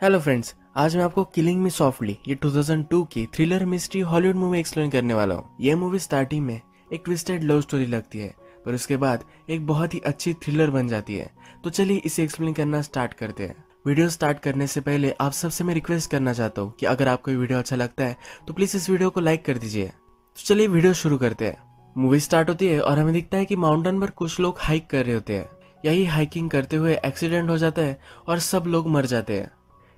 Hello friends, आज मैं आपको किलिंग मी सॉफ्टली ये 2002 की thriller mystery Hollywood movie explain करने वाला हूँ। ये मूवी स्टार्टिंग में एक ट्विस्टेड लव स्टोरी लगती है, पर उसके बाद एक बहुत ही अच्छी थ्रिलर बन जाती है। तो चलिए इसे एक्सप्लेन करना स्टार्ट करते हैं। वीडियो स्टार्ट करने से पहले आप सबसे मैं रिक्वेस्ट करना चाहता हूँ कि अगर आपको ये वीडियो अच्छा लगता है तो प्लीज इस वीडियो को लाइक कर दीजिए। तो चलिए वीडियो शुरू करते हैं। मूवी स्टार्ट होती है और हमें दिखता है कि माउंटेन पर कुछ लोग हाइक कर रहे होते हैं। यही हाइकिंग करते हुए एक्सीडेंट हो जाता है और सब लोग मर जाते हैं।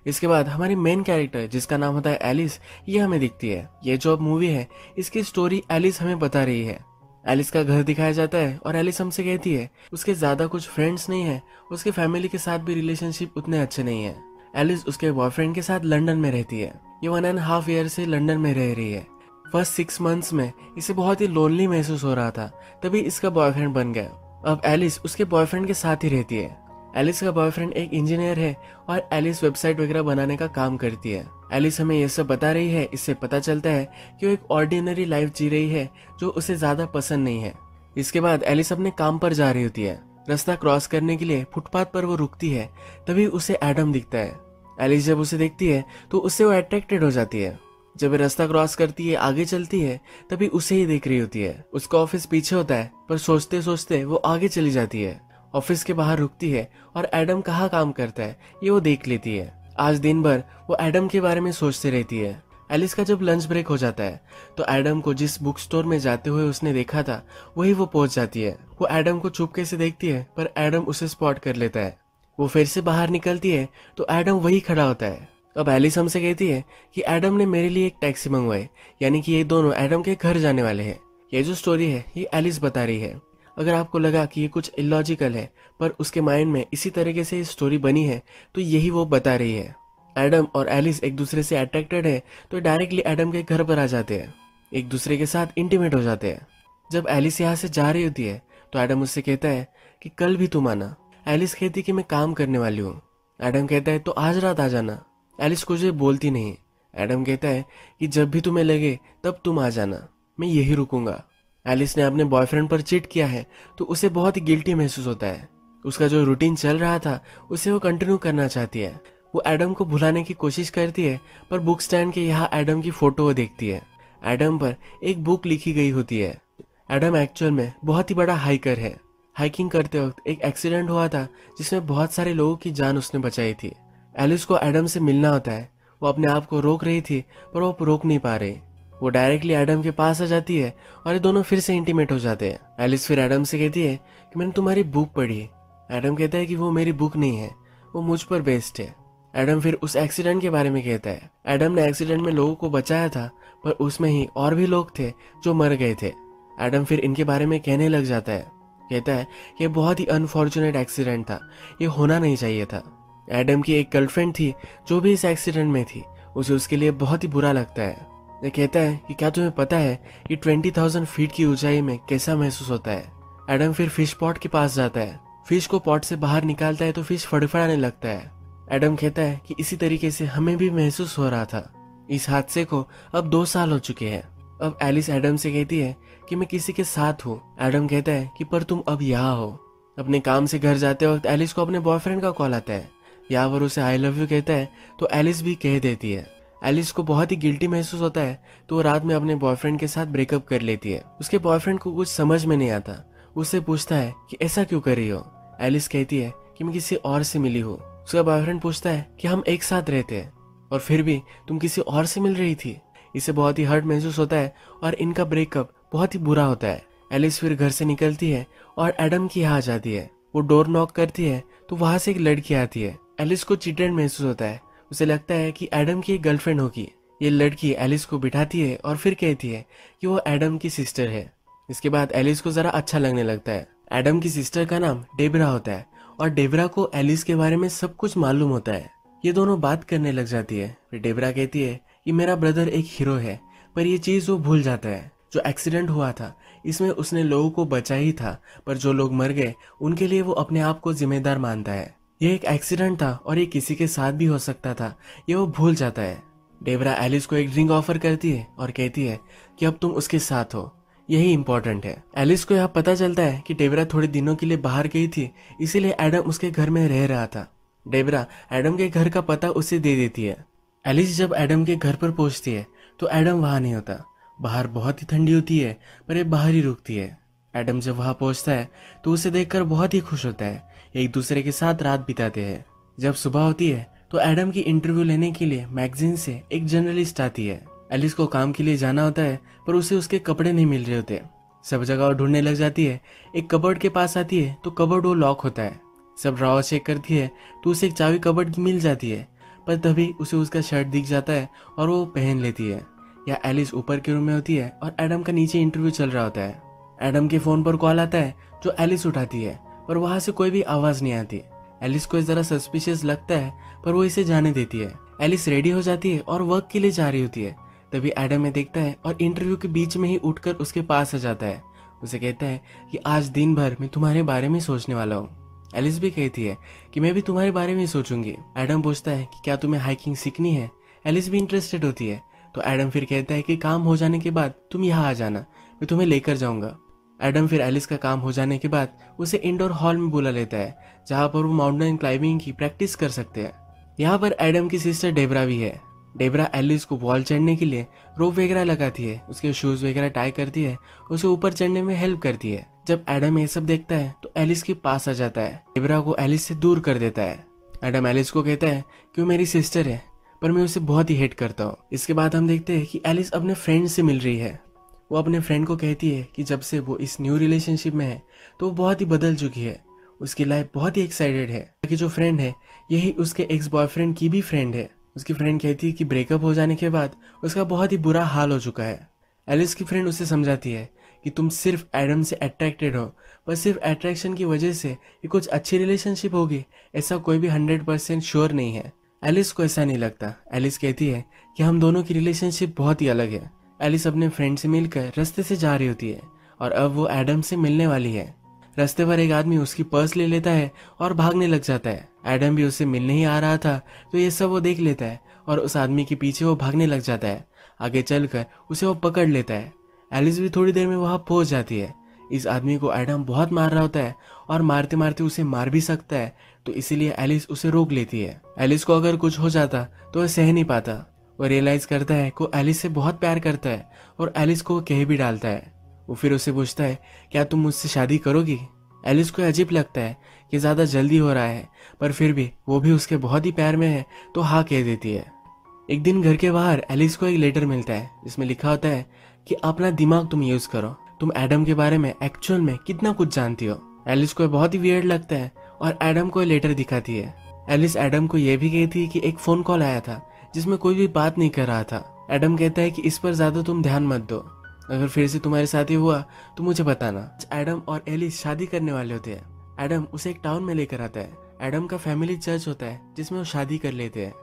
इसके बाद हमारी मेन कैरेक्टर जिसका नाम होता है एलिस, ये हमें दिखती है। ये जो अब मूवी है इसकी स्टोरी एलिस हमें बता रही है। एलिस का घर दिखाया जाता है और एलिस हमसे कहती है उसके ज्यादा कुछ फ्रेंड्स नहीं है, उसके फैमिली के साथ भी रिलेशनशिप उतने अच्छे नहीं है। एलिस उसके बॉयफ्रेंड के साथ लंदन में रहती है। ये 1.5 ईयर से लंदन में रह रही है। फर्स्ट 6 मंथ्स में इसे बहुत ही लोनली महसूस हो रहा था, तभी इसका बॉयफ्रेंड बन गया। अब एलिस उसके बॉयफ्रेंड के साथ ही रहती है। एलिस का बॉयफ्रेंड एक इंजीनियर है और एलिस वेबसाइट वगैरह बनाने का काम करती है। एलिस हमें ये सब बता रही है। इससे पता चलता है कि वो एक ऑर्डिनरी लाइफ जी रही है जो उसे ज्यादा पसंद नहीं है। इसके बाद एलिस अपने काम पर जा रही होती है। रास्ता क्रॉस करने के लिए फुटपाथ पर वो रुकती है, तभी उसे एडम दिखता है। एलिस जब उसे देखती है तो उससे वो अट्रैक्टेड हो जाती है। जब वो रास्ता क्रॉस करती है, आगे चलती है, तभी उसे ही देख रही होती है। उसका ऑफिस पीछे होता है, पर सोचते सोचते वो आगे चली जाती है। ऑफिस के बाहर रुकती है और एडम कहाँ काम करता है ये वो देख लेती है। आज दिन भर वो एडम के बारे में सोचती रहती है। एलिस का जब लंच ब्रेक हो जाता है तो एडम को जिस बुक स्टोर में जाते हुए उसने देखा था वही वो पहुंच जाती है। वो एडम को चुपके से देखती है, पर एडम उसे स्पॉट कर लेता है। वो फिर से बाहर निकलती है तो एडम वही खड़ा होता है। अब एलिस हमसे कहती है कि एडम ने मेरे लिए एक टैक्सी मंगवाई, यानी कि ये दोनों एडम के घर जाने वाले हैं। ये जो स्टोरी है ये एलिस बता रही है। अगर आपको लगा कि ये कुछ इलॉजिकल है, पर उसके माइंड में इसी तरीके से स्टोरी बनी है, तो यही वो बता रही है। एडम और एलिस एक दूसरे से अट्रैक्टेड है तो डायरेक्टली एडम के घर पर आ जाते हैं, एक दूसरे के साथ इंटीमेट हो जाते हैं। जब एलिस यहाँ से जा रही होती है तो एडम उससे कहता है कि कल भी तुम आना। एलिस कहती कि मैं काम करने वाली हूँ। एडम कहता है तो आज रात आ जाना। एलिस कुछ भी बोलती नहीं। एडम कहता है कि जब भी तुम्हें लगे तब तुम आ जाना, मैं यही रुकूंगा। एलिस ने अपने बॉयफ्रेंड पर चीट किया है तो उसे बहुत ही गिल्टी महसूस होता है। उसका जो रूटीन चल रहा था उसे वो कंटिन्यू करना चाहती है। वो एडम को भुलाने की कोशिश करती है, पर बुक स्टैंड के यहाँ एडम की फोटो वो देखती है। एडम पर एक बुक लिखी गई होती है। एडम एक्चुअल में बहुत ही बड़ा हाइकर है। हाइकिंग करते वक्त एक एक्सीडेंट हुआ था जिसमें बहुत सारे लोगों की जान उसने बचाई थी। एलिस को एडम से मिलना होता है। वो अपने आप को रोक रही थी, पर वो रोक नहीं पा रही। वो डायरेक्टली एडम के पास आ जाती है और ये दोनों फिर से इंटीमेट हो जाते हैं। एलिस फिर एडम से कहती है कि मैंने तुम्हारी बुक पढ़ी। एडम कहता है कि वो मेरी बुक नहीं है, वो मुझ पर बेस्ड है। एडम फिर उस एक्सीडेंट के बारे में कहता है। एडम ने एक्सीडेंट में लोगों को बचाया था, पर उसमें ही और भी लोग थे जो मर गए थे। एडम फिर इनके बारे में कहने लग जाता है। कहता है कि ये बहुत ही अनफॉर्चुनेट एक्सीडेंट था, ये होना नहीं चाहिए था। एडम की एक गर्लफ्रेंड थी जो भी इस एक्सीडेंट में थी, उसे उसके लिए बहुत ही बुरा लगता है। ये कहता है कि क्या तुम्हें पता है कि 20,000 फीट की ऊंचाई में कैसा महसूस होता है। एडम फिर फिश पॉट के पास जाता है। फिश को पॉट से बाहर निकालता है तो फिश फड़फड़ाने लगता है। एडम कहता है कि इसी तरीके से हमें भी महसूस हो रहा था। इस हादसे को अब 2 साल हो चुके हैं। अब एलिस एडम से कहती है कि मैं किसी के साथ हूँ। एडम कहता है कि पर तुम अब यहाँ हो। अपने काम से घर जाते वक्त एलिस को अपने बॉयफ्रेंड का कॉल आता है। यहाँ पर उसे आई लव यू कहता है तो एलिस भी कह देती है। एलिस को बहुत ही गिल्टी महसूस होता है तो वो रात में अपने बॉयफ्रेंड के साथ ब्रेकअप कर लेती है। उसके बॉयफ्रेंड को कुछ समझ में नहीं आता। उससे पूछता है कि ऐसा क्यों कर रही हो। एलिस कहती है कि मैं किसी और से मिली हूँ। उसका बॉयफ्रेंड पूछता है कि हम एक साथ रहते हैं और फिर भी तुम किसी और से मिल रही थी। इसे बहुत ही हर्ट महसूस होता है और इनका ब्रेकअप बहुत ही बुरा होता है। एलिस फिर घर से निकलती है और एडम की यहाँ आ जाती है। वो डोर नॉक करती है तो वहां से एक लड़की आती है। एलिस को चीटेड महसूस होता है। उसे लगता है कि एडम की एक गर्लफ्रेंड होगी। ये लड़की एलिस को बिठाती है और फिर कहती है कि वो एडम की सिस्टर है। इसके बाद एलिस को जरा अच्छा लगने लगता है। एडम की सिस्टर का नाम डेबरा होता है और डेबरा को एलिस के बारे में सब कुछ मालूम होता है। ये दोनों बात करने लग जाती है। फिर डेबरा कहती है कि मेरा ब्रदर एक हीरो है, पर ये चीज वो भूल जाता है। जो एक्सीडेंट हुआ था इसमें उसने लोगों को बचा ही था, पर जो लोग मर गए उनके लिए वो अपने आप को जिम्मेदार मानता है। ये एक एक्सीडेंट था और ये किसी के साथ भी हो सकता था, ये वो भूल जाता है। डेबरा एलिस को एक ड्रिंक ऑफर करती है और कहती है कि अब तुम उसके साथ हो, यही इंपॉर्टेंट है। एलिस को यहाँ पता चलता है कि डेबरा थोड़े दिनों के लिए बाहर गई थी, इसीलिए एडम उसके घर में रह रहा था। डेबरा एडम के घर का पता उसे दे देती है। एलिस जब एडम के घर पर पहुंचती है तो एडम वहां नहीं होता। बाहर बहुत ही ठंडी होती है पर ये बाहर ही रुकती है। एडम जब वहां पहुंचता है तो उसे देखकर बहुत ही खुश होता है। एक दूसरे के साथ रात बिताते हैं। जब सुबह होती है तो एडम की इंटरव्यू लेने के लिए मैगजीन से एक जर्नलिस्ट आती है। एलिस को काम के लिए जाना होता है पर उसे उसके कपड़े नहीं मिल रहे होते। सब जगह वो ढूंढने लग जाती है। एक कबर्ड के पास आती है तो कबर्ड वो लॉक होता है। सब ड्रॉवर चेक करती है तो उसे एक चाबी कबर्ड की मिल जाती है, पर तभी उसे उसका शर्ट दिख जाता है और वो पहन लेती है। या एलिस ऊपर के रूम में होती है और एडम का नीचे इंटरव्यू चल रहा होता है। एडम के फोन पर कॉल आता है जो एलिस उठाती है, पर वहां से कोई भी आवाज नहीं आती। एलिस को जरा सस्पिशियस लगता है पर वो इसे जाने देती है। एलिस रेडी हो जाती है और वर्क के लिए जा रही होती है। तभी एडम में देखता है और इंटरव्यू के बीच में ही उठकर उसके पास आ जाता है। उसे कहता है कि आज दिन भर मैं तुम्हारे बारे में सोचने वाला हूँ। एलिस भी कहती है कि मैं भी तुम्हारे बारे में सोचूंगी। एडम पूछता है कि क्या तुम्हें हाइकिंग सीखनी है। एलिस भी इंटरेस्टेड होती है तो एडम फिर कहता है कि काम हो जाने के बाद तुम यहाँ आ जाना, मैं तुम्हें लेकर जाऊंगा। एडम फिर एलिस का काम हो जाने के बाद उसे इंडोर हॉल में बुला लेता है जहाँ पर वो माउंटेन क्लाइंबिंग की प्रैक्टिस कर सकते हैं। यहाँ पर एडम की सिस्टर डेबरा भी है। डेबरा एलिस को वॉल चढ़ने के लिए रोप वगैरह लगाती है, उसके शूज वगैरह टाई करती है, उसे ऊपर चढ़ने में हेल्प करती है। जब एडम ये सब देखता है तो एलिस के पास आ जाता है। डेबरा को एलिस से दूर कर देता है। एडम एलिस को कहता है कि वो मेरी सिस्टर है पर मैं उसे बहुत ही हेट करता हूँ। इसके बाद हम देखते हैं कि एलिस अपने फ्रेंड से मिल रही है। वो अपने फ्रेंड को कहती है कि जब से वो इस न्यू रिलेशनशिप में है तो वो बहुत ही बदल चुकी है। उसकी लाइफ बहुत ही एक्साइटेड है कि जो फ्रेंड है यही उसके एक्स बॉयफ्रेंड की भी फ्रेंड है। उसकी फ्रेंड कहती है कि ब्रेकअप हो जाने के बाद उसका बहुत ही बुरा हाल हो चुका है। एलिस की फ्रेंड उसे समझाती है कि तुम सिर्फ एडम से अट्रैक्टेड हो, पर सिर्फ अट्रैक्शन की वजह से ये कुछ अच्छी रिलेशनशिप होगी ऐसा कोई भी 100% श्योर नहीं है। एलिस को ऐसा नहीं लगता। एलिस कहती है कि हम दोनों की रिलेशनशिप बहुत ही अलग है। एलिस अपने फ्रेंड से मिलकर रास्ते से जा रही होती है और अब वो एडम से मिलने वाली है। रास्ते पर एक आदमी उसकी पर्स ले लेता है और भागने लग जाता है। एडम भी उससे मिलने ही आ रहा था तो ये सब वो देख लेता है और उस आदमी के पीछे वो भागने लग जाता है। आगे चलकर उसे वो पकड़ लेता है। एलिस भी थोड़ी देर में वहां पहुंच जाती है। इस आदमी को एडम बहुत मार रहा होता है और मारते मारते उसे मार भी सकता है, तो इसीलिए एलिस उसे रोक लेती है। एलिस को अगर कुछ हो जाता तो वह सह नहीं पाता। वो रियलाइज करता है कि एलिस से बहुत प्यार करता है और एलिस को कह भी डालता है। वो फिर उसे पूछता है क्या तुम मुझसे शादी करोगी। एलिस को अजीब लगता है कि ज्यादा जल्दी हो रहा है, पर फिर भी वो भी उसके बहुत ही प्यार में है तो हाँ कह देती है। एक दिन घर के बाहर एलिस को एक लेटर मिलता है जिसमें लिखा होता है कि अपना दिमाग तुम यूज करो, तुम एडम के बारे में एक्चुअल में कितना कुछ जानती हो। एलिस को बहुत ही वियर्ड लगता है और एडम को लेटर दिखाती है। एलिस एडम को यह भी कहती है कि एक फोन कॉल आया था जिसमें कोई भी बात नहीं कर रहा था। एडम कहता है कि इस पर ज्यादा तुम ध्यान मत दो, अगर फिर से तुम्हारे साथ ही हुआ तो मुझे बताना। एडम और एलिस शादी करने वाले होते हैं। एडम उसे एक टाउन में लेकर आता है। एडम का फैमिली चर्च होता है जिसमें वो शादी कर लेते हैं।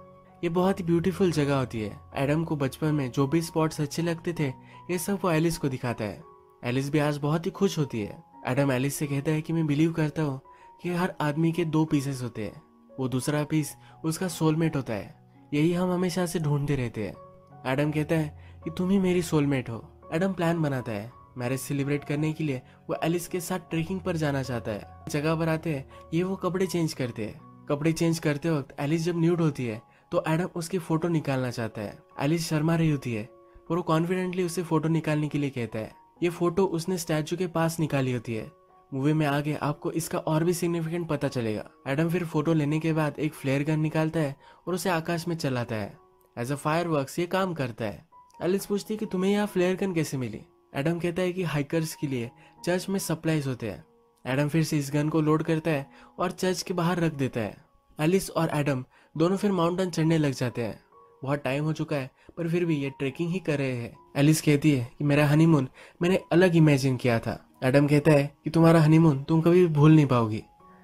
ये बहुत ही ब्यूटीफुल जगह होती है। एडम को बचपन में जो भी स्पॉट्स अच्छे लगते थे ये सब वो एलिस को दिखाता है। एलिस भी आज बहुत ही खुश होती है। एडम एलिस से कहता है कि मैं बिलीव करता हूँ कि हर आदमी के दो पीसेस होते हैं, वो दूसरा पीस उसका सोलमेट होता है, यही हम हमेशा से ढूंढते रहते हैं। एडम कहता है कि तुम ही मेरी सोलमेट हो। एडम प्लान बनाता है। मैरिज सेलिब्रेट करने के लिए वो एलिस के साथ ट्रेकिंग पर जाना चाहता है। जगह पर आते हैं ये वो कपड़े चेंज करते हैं। कपड़े चेंज करते वक्त एलिस जब न्यूड होती है तो एडम उसकी फोटो निकालना चाहता है। एलिस शर्मा रही होती है और वो कॉन्फिडेंटली उसे फोटो निकालने के लिए कहता है। ये फोटो उसने स्टैचू के पास निकाली होती है। मूवी में आगे आपको इसका और भी सिग्निफिकेंट पता चलेगा। एडम फिर फोटो लेने के बाद एक फ्लेयर गन निकालता है और उसे आकाश में चलाता है। एज अ फायरवर्क्स ये काम करता है। एलिस पूछती है कि तुम्हें यहाँ फ्लेयर गन कैसे मिली। एडम कहता है कि हाइकर्स के लिए चर्च में सप्लाईज होते हैं। एडम फिर से इस गन को लोड करता है और चर्च के बाहर रख देता है। एलिस और एडम दोनों फिर माउंटेन चढ़ने लग जाते हैं। बहुत टाइम हो चुका है पर फिर भी ये ट्रेकिंग ही कर रहे हैं। एलिस कहती है कि मेरा हनीमून मैंने अलग इमेजिन किया था। एडम कहता है कि तुम्हारा हनीमून तुम कभी भी भूल नहीं पाओगी।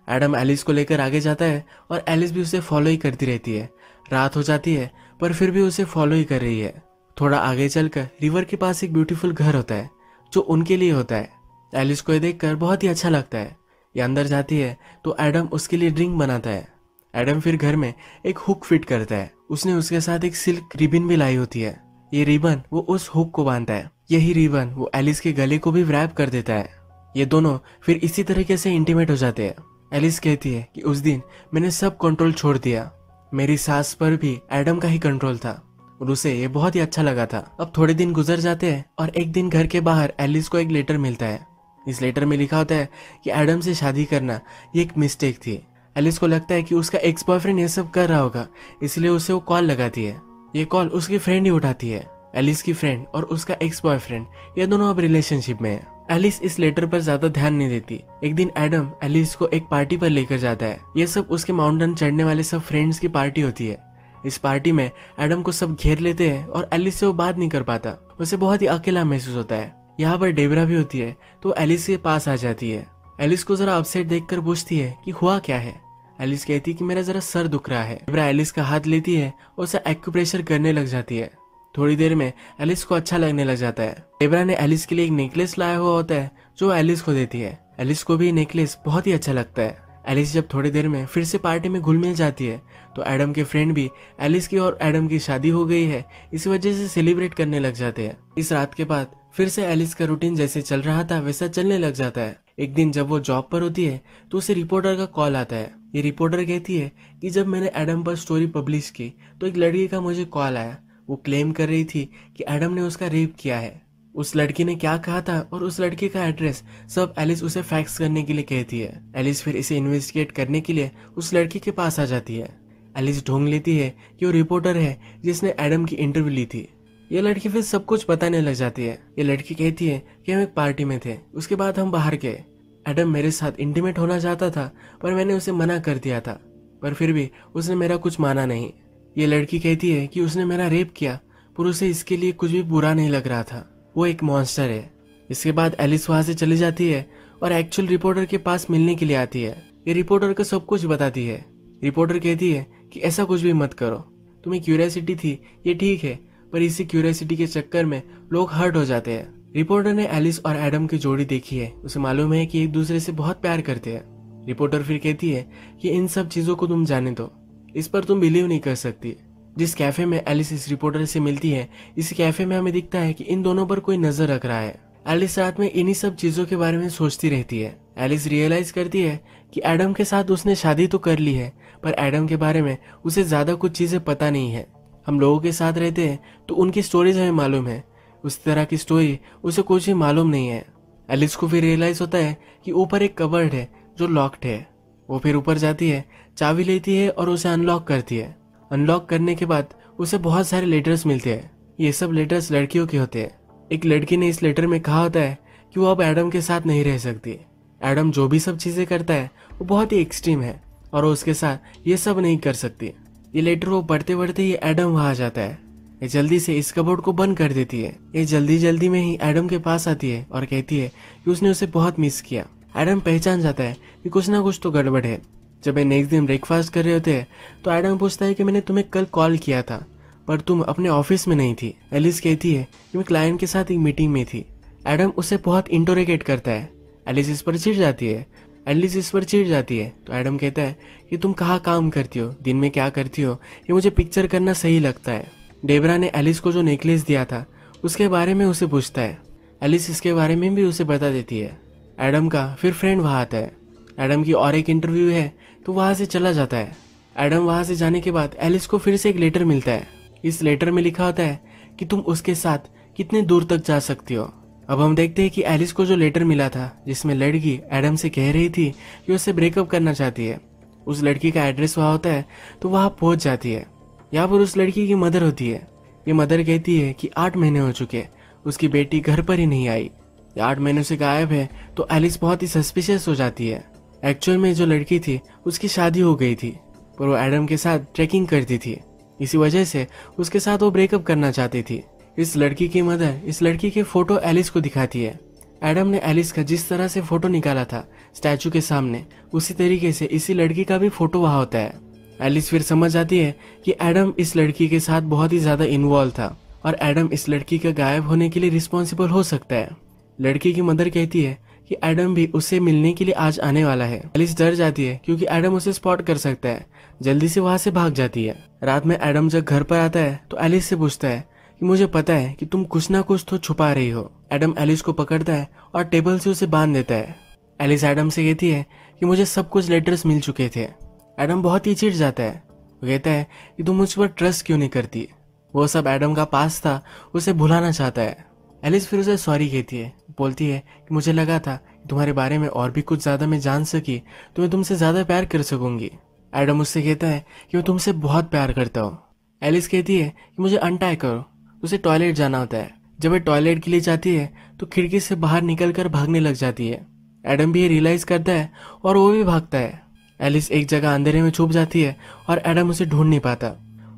एडम एलिस को लेकर आगे जाता है और एलिस भी उसे फॉलो ही करती रहती है। रात हो जाती है पर फिर भी उसे फॉलो ही कर रही है। थोड़ा आगे चलकर रिवर के पास एक ब्यूटीफुल घर होता है जो उनके लिए होता है। एलिस को ये देखकर बहुत ही अच्छा लगता है। ये अंदर जाती है तो एडम उसके लिए ड्रिंक बनाता है। एडम फिर घर में एक हुक फिट करता है। उसने उसके साथ एक सिल्क रिबन भी लाई होती है। ये रिबन वो उस हुक को बांधता है। यही रिबन वो एलिस के गले को भी रैप कर देता है। ये दोनों फिर इसी तरीके से इंटीमेट हो जाते हैं। एलिस कहती है कि उस दिन मैंने सब कंट्रोल छोड़ दिया, मेरी सांस पर भी एडम का ही कंट्रोल था और उसे ये बहुत ही अच्छा लगा था। अब थोड़े दिन गुजर जाते हैं और एक दिन घर के बाहर एलिस को एक लेटर मिलता है। इस लेटर में लिखा होता है कि एडम से शादी करना ये एक मिस्टेक थी। एलिस को लगता है कि उसका एक्स बॉयफ्रेंड ये सब कर रहा होगा, इसलिए उसे वो कॉल लगाती है। ये कॉल उसकी फ्रेंड ही उठाती है। एलिस की फ्रेंड और उसका एक्स बॉयफ्रेंड ये दोनों अब रिलेशनशिप में है। एलिस इस लेटर पर ज्यादा ध्यान नहीं देती। एक दिन एडम एलिस को एक पार्टी पर लेकर जाता है। ये सब उसके माउंटेन चढ़ने वाले सब फ्रेंड्स की पार्टी होती है। इस पार्टी में एडम को सब घेर लेते हैं और एलिस से वो बात नहीं कर पाता। उसे बहुत ही अकेला महसूस होता है। यहाँ पर डेबरा भी होती है तो एलिस के पास आ जाती है। एलिस को जरा अपसेट देखकर पूछती है कि हुआ क्या है। एलिस कहती है कि मेरा जरा सर दुख रहा है। डेबरा एलिस का हाथ लेती है और उसे एक्यूप्रेशर करने लग जाती है। थोड़ी देर में एलिस को अच्छा लगने लग जाता है। डेबरा ने एलिस के लिए एक नेकलेस लाया हुआ होता है जो एलिस को देती है। एलिस को भी नेकलेस बहुत ही अच्छा लगता है। एलिस जब थोड़ी देर में फिर से पार्टी में घुल मिल जाती है तो एडम के फ्रेंड भी एलिस की और एडम की शादी हो गई है इस वजह से सेलिब्रेट करने लग जाते हैं। इस रात के बाद फिर से एलिस का रूटीन जैसे चल रहा था वैसा चलने लग जाता है। एक दिन जब वो जॉब पर होती है तो उसे रिपोर्टर का कॉल आता है। ये रिपोर्टर कहती है कि जब मैंने एडम पर स्टोरी पब्लिश की तो एक लड़की का मुझे कॉल आया। वो क्लेम कर रही थी कि एडम ने उसका रेप किया है। उस लड़की ने क्या कहा था और उस लड़की का एड्रेस सब एलिस उसे फैक्स करने के लिए कहती है। एलिस फिर इसे इन्वेस्टिगेट करने के लिए उस लड़की के पास आ जाती है। एलिस ढूंढ लेती है कि वो रिपोर्टर है जिसने एडम की इंटरव्यू ली थी। ये लड़की फिर सब कुछ बताने लग जाती है। ये लड़की कहती है कि हम एक पार्टी में थे, उसके बाद हम बाहर गए। एडम मेरे साथ इंटीमेट होना चाहता था पर मैंने उसे मना कर दिया था, पर फिर भी उसने मेरा कुछ माना नहीं। ये लड़की कहती है कि उसने मेरा रेप किया पर उसे इसके लिए कुछ भी बुरा नहीं लग रहा था, वो एक मॉन्स्टर है। इसके बाद एलिस वहां से चली जाती है और एक्चुअल रिपोर्टर के पास मिलने के लिए आती है। ये रिपोर्टर को सब कुछ बताती है। रिपोर्टर कहती है कि ऐसा कुछ भी मत करो, तुम्हें क्यूरियोसिटी थी ये ठीक है, पर इसी क्यूरियोसिटी के चक्कर में लोग हर्ट हो जाते हैं। रिपोर्टर ने एलिस और एडम की जोड़ी देखी है, उसे मालूम है कि एक दूसरे से बहुत प्यार करते हैं। रिपोर्टर फिर कहती है कि इन सब चीजों को तुम जाने दो, इस पर तुम बिलीव नहीं कर सकती। जिस कैफे में एलिस इस रिपोर्टर से मिलती है, इस कैफे में हमें दिखता है कि इन दोनों पर कोई नजर रख रहा है। एलिस रात में इन्हीं सब चीजों के बारे में सोचती रहती है। एलिस रियलाइज करती है कि एडम के साथ उसने शादी तो कर ली है पर एडम के बारे में उसे ज्यादा कुछ चीजें पता नहीं है। हम लोगों के साथ रहते हैं तो उनकी स्टोरीज हमें मालूम है, उस तरह की स्टोरी उसे कुछ भी मालूम नहीं है। एलिस को फिर रियलाइज होता है कि ऊपर एक कबर्ड है जो लॉक्ड है। वो फिर ऊपर जाती है, चाबी लेती है और उसे अनलॉक करती है। अनलॉक करने के बाद उसे बहुत सारे लेटर्स मिलते हैं। ये सब लेटर्स लड़कियों के होते हैं। एक लड़की ने इस लेटर में कहा होता है कि वो अब एडम के साथ नहीं रह सकती। एडम जो भी सब चीजें करता है वो बहुत ही एक्सट्रीम है और वो उसके साथ ये सब नहीं कर सकती। ये लेटर वो पढ़ते पढ़ते ही एडम वहां आ जाता है। ये जल्दी से इस कबोर्ड को बंद कर देती है। ये जल्दी जल्दी में ही एडम के पास आती है और कहती है कि उसने उसे बहुत मिस किया। एडम पहचान जाता है कि कुछ ना कुछ तो गड़बड़ है। जब वे नेक्स्ट दिन ब्रेकफास्ट कर रहे होते हैं तो एडम पूछता है कि मैंने तुम्हें कल कॉल किया था पर तुम अपने ऑफिस में नहीं थी। एलिस कहती है कि मैं क्लाइंट के साथ एक मीटिंग में थी। एडम उसे बहुत इंटरोगेट करता है। एलिस इस पर चिढ़ जाती है तो एडम कहता है कि तुम कहाँ काम करती हो, दिन में क्या करती हो, ये मुझे पिक्चर करना सही लगता है। डेबरा ने एलिस को जो नेकलेस दिया था उसके बारे में उसे पूछता है। एलिस इसके बारे में भी उसे बता देती है। एडम का फिर फ्रेंड वहां आता है। एडम की और एक इंटरव्यू है तो वहां से चला जाता है। एडम वहां से जाने के बाद एलिस को फिर से एक लेटर मिलता है। इस लेटर में लिखा होता है कि तुम उसके साथ कितने दूर तक जा सकती हो। अब हम देखते हैं कि एलिस को जो लेटर मिला था जिसमें लड़की एडम से कह रही थी कि उससे ब्रेकअप करना चाहती है, उस लड़की का एड्रेस वहां होता है तो वहां पहुंच जाती है। यहाँ पर उस लड़की की मदर होती है। ये मदर कहती है कि 8 महीने हो चुके, उसकी बेटी घर पर ही नहीं आई, 8 महीनों से गायब है। तो एलिस बहुत ही सस्पिशियस हो जाती है। एक्चुअल में जो लड़की थी उसकी शादी हो गई थी पर वो एडम के साथ ट्रैकिंग करती थी, इसी वजह से उसके साथ वो ब्रेकअप करना चाहती थी। इस लड़की की मदर इस लड़की के फोटो एलिस को दिखाती है। एडम ने एलिस का जिस तरह से फोटो निकाला था स्टैचू के सामने, उसी तरीके से इसी लड़की का भी फोटो वहां होता है। एलिस फिर समझ जाती है कि एडम इस लड़की के साथ बहुत ही ज्यादा इन्वॉल्व था और एडम इस लड़की के गायब होने के लिए रिस्पॉन्सिबल हो सकता है। लड़की की मदर कहती है कि एडम भी उससे मिलने के लिए आज आने वाला है। एलिस डर जाती है क्योंकि एडम उसे स्पॉट कर सकता है। जल्दी से वहां से भाग जाती है। रात में एडम जब घर पर आता है तो एलिस से पूछता है कि मुझे पता है कि तुम कुछ ना कुछ तो छुपा रही हो। एडम एलिस को पकड़ता है और टेबल से उसे बांध देता है। एलिस एडम से कहती है कि मुझे सब कुछ लेटर्स मिल चुके थे। एडम बहुत ही चिढ़ जाता है। वो कहता है कि तुम मुझ पर ट्रस्ट क्यों नहीं करती। वो सब एडम का पास था, उसे भुलाना चाहता है। एलिस फिर उसे सॉरी कहती है, बोलती है कि मुझे लगा था कि तुम्हारे बारे में और भी कुछ ज्यादा मैं जान सकी तो मैं तुमसे ज्यादा प्यार कर सकूंगी। एडम उससे कहता है कि मैं तुमसे बहुत प्यार करता हूँ। एलिस कहती है कि मुझे अनटाई करो। उसे टॉयलेट जाना होता है। जब वह टॉयलेट के लिए जाती है तो खिड़की से बाहर निकलकर भागने लग जाती है। एडम भी ये रियलाइज करता है और वो भी भागता है। एलिस एक जगह अंधेरे में छुप जाती है और एडम उसे ढूंढ नहीं पाता।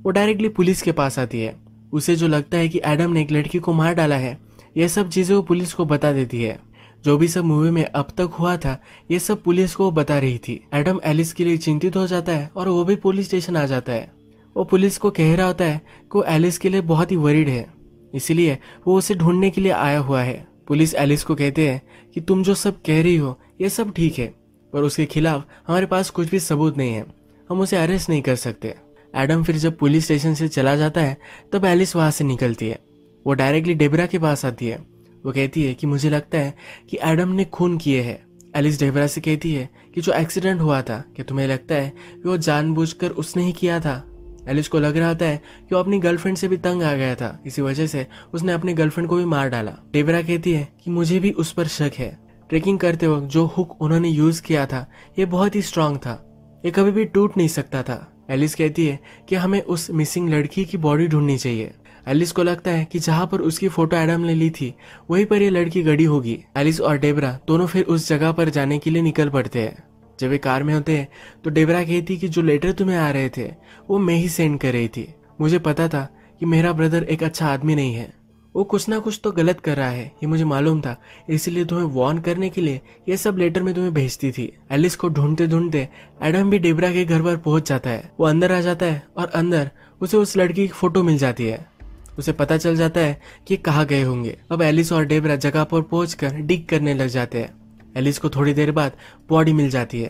वो डायरेक्टली पुलिस के पास आती है। उसे जो लगता है कि एडम ने एक लड़की को मार डाला है, यह सब चीजें वो पुलिस को बता देती है। जो भी सब मूवी में अब तक हुआ था ये सब पुलिस को बता रही थी। एडम एलिस के लिए चिंतित हो जाता है और वो भी पुलिस स्टेशन आ जाता है। वो पुलिस को कह रहा होता है कि वो एलिस के लिए बहुत ही वरीड है, इसलिए वो उसे ढूंढने के लिए आया हुआ है। पुलिस एलिस को कहते हैं कि तुम जो सब कह रही हो ये सब ठीक है, पर उसके खिलाफ हमारे पास कुछ भी सबूत नहीं है, हम उसे अरेस्ट नहीं कर सकते। एडम फिर जब पुलिस स्टेशन से चला जाता है तब एलिस वहां से निकलती है। वो डायरेक्टली डेबरा के पास आती है। वो कहती है कि मुझे लगता है कि एडम ने खून किए है। एलिस डेबरा से कहती है कि जो एक्सीडेंट हुआ था, कि तुम्हें लगता है कि वो जानबूझकर उसने ही किया था। एलिस को लग रहा होता है कि वो अपनी गर्लफ्रेंड से भी तंग आ गया था, इसी वजह से उसने अपनी गर्लफ्रेंड को भी मार डाला। डेबरा कहती है कि मुझे भी उस पर शक है। ट्रेकिंग करते वक्त जो हुक उन्होंने यूज किया था ये बहुत ही स्ट्रांग था, ये कभी भी टूट नहीं सकता था। एलिस कहती है कि हमें उस मिसिंग लड़की की बॉडी ढूंढनी चाहिए। एलिस को लगता है कि जहां पर उसकी फोटो एडम ने ली थी वहीं पर ये लड़की गड़ी होगी। एलिस और डेबरा दोनों फिर उस जगह पर जाने के लिए निकल पड़ते हैं। जब वे कार में होते हैं तो डेबरा कहती कि जो लेटर तुम्हें आ रहे थे वो मैं ही सेंड कर रही थी। मुझे पता था कि मेरा ब्रदर एक अच्छा आदमी नहीं है, वो कुछ ना कुछ तो गलत कर रहा है, ये मुझे मालूम था, इसलिए तुम्हें वार्न करने के लिए ये सब लेटर में तुम्हें भेजती थी। एलिस को ढूंढते ढूंढते एडम भी डेबरा के घर पर पहुंच जाता है। वो अंदर आ जाता है और अंदर उसे उस लड़की की फोटो मिल जाती है। उसे पता चल जाता है कि कहाँ गए होंगे। अब एलिस और डेबरा जगह पर पहुंचकर डिग करने लग जाते हैं। एलिस को थोड़ी देर बाद बॉडी मिल जाती है।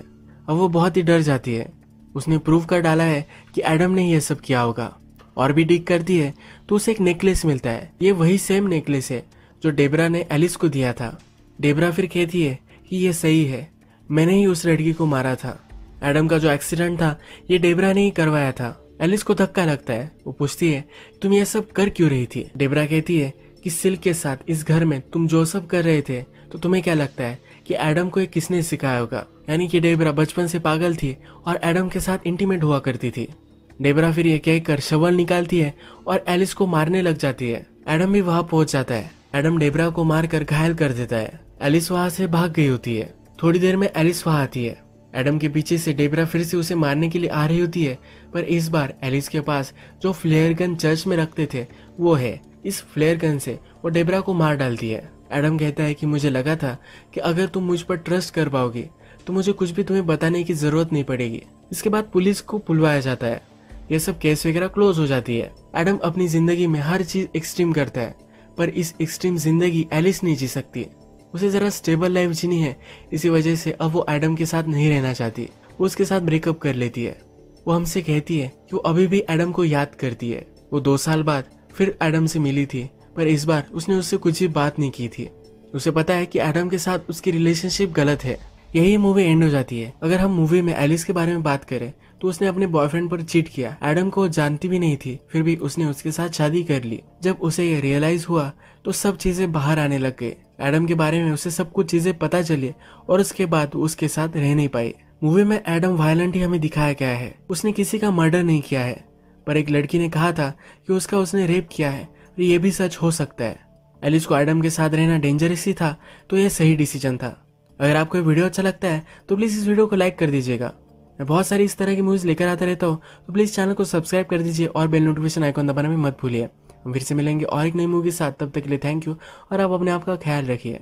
अब वो बहुत ही डर जाती है। उसने प्रूव कर डाला है कि एडम ने यह सब किया होगा। और भी डिग करती है तो उसे एक नेकलेस मिलता है। ये वही सेम नेकलेस है जो डेबरा ने एलिस को दिया था। डेबरा फिर कहती है कि ये सही है, मैंने ही उस लड़की को मारा था। एडम का जो एक्सीडेंट था ये डेबरा ने ही करवाया था। एलिस को धक्का लगता है। वो पूछती है तुम ये सब कर क्यों रही थी। डेबरा कहती है कि सिल्क के साथ इस घर में तुम जो सब कर रहे थे तो तुम्हें क्या लगता है कि एडम को ये किसने सिखाया होगा। यानी कि डेबरा बचपन से पागल थी और एडम के साथ इंटीमेट हुआ करती थी। डेबरा फिर ये कहकर शवल निकालती है और एलिस को मारने लग जाती है। एडम भी वहां पहुंच जाता है। एडम डेबरा को मारकर घायल कर देता है। एलिस वहां से भाग गई होती है। थोड़ी देर में एलिस वहां आती है। एडम के पीछे से डेबरा फिर से उसे मारने के लिए आ रही होती है, पर इस बार एलिस के पास जो फ्लेयर गन चर्च में रखते थे वो है। इस फ्लेयर गन से वो डेबरा को मार डालती है। एडम कहता है कि मुझे लगा था कि अगर तुम मुझ पर ट्रस्ट कर पाओगी तो मुझे कुछ भी तुम्हें बताने की जरूरत नहीं पड़ेगी। इसके बाद पुलिस को बुलवाया जाता है। ये सब केस वगैरह क्लोज हो जाती है। एडम अपनी जिंदगी में हर चीज एक्सट्रीम करता है, पर इस एक्सट्रीम जिंदगी एलिस नहीं जी सकती। उसे जरा स्टेबल लाइफ जीनी है, इसी वजह से अब वो एडम के साथ नहीं रहना चाहती। वो उसके साथ ब्रेकअप कर लेती है। वो हमसे कहती है कि वो अभी भी एडम को याद करती है। वो 2 साल बाद फिर एडम से मिली थी, पर इस बार उसने उससे कुछ भी बात नहीं की थी। उसे पता है कि एडम के साथ उसकी रिलेशनशिप गलत है। यही मूवी एंड हो जाती है। अगर हम मूवी में एलिस के बारे में बात करें तो उसने अपने बॉयफ्रेंड पर चीट किया। एडम को जानती भी नहीं थी, फिर भी उसने उसके साथ शादी कर ली। जब उसे ये रियलाइज हुआ तो सब चीजें बाहर आने लग गई। एडम के बारे में उसे सब कुछ चीजें पता चली और उसके बाद वो उसके साथ रह नहीं पाई। मूवी में एडम वायलेंट ही हमें दिखाया गया है। उसने किसी का मर्डर नहीं किया है, पर एक लड़की ने कहा था कि उसने रेप किया है। ये भी सच हो सकता है। एलिस को एडम के साथ रहना डेंजरस ही था, तो यह सही डिसीजन था। अगर आपको ये वीडियो अच्छा लगता है तो प्लीज इस वीडियो को लाइक कर दीजिएगा। मैं बहुत सारी इस तरह की मूवीज लेकर आता रहता हूँ, तो प्लीज चैनल को सब्सक्राइब कर दीजिए और बेल नोटिफिकेशन आइकॉन दबाना भी मत भूलिए। हम फिर से मिलेंगे और एक नई मूवी के साथ। तब तक के लिए थैंक यू और आप अपने आप का ख्याल रखिए।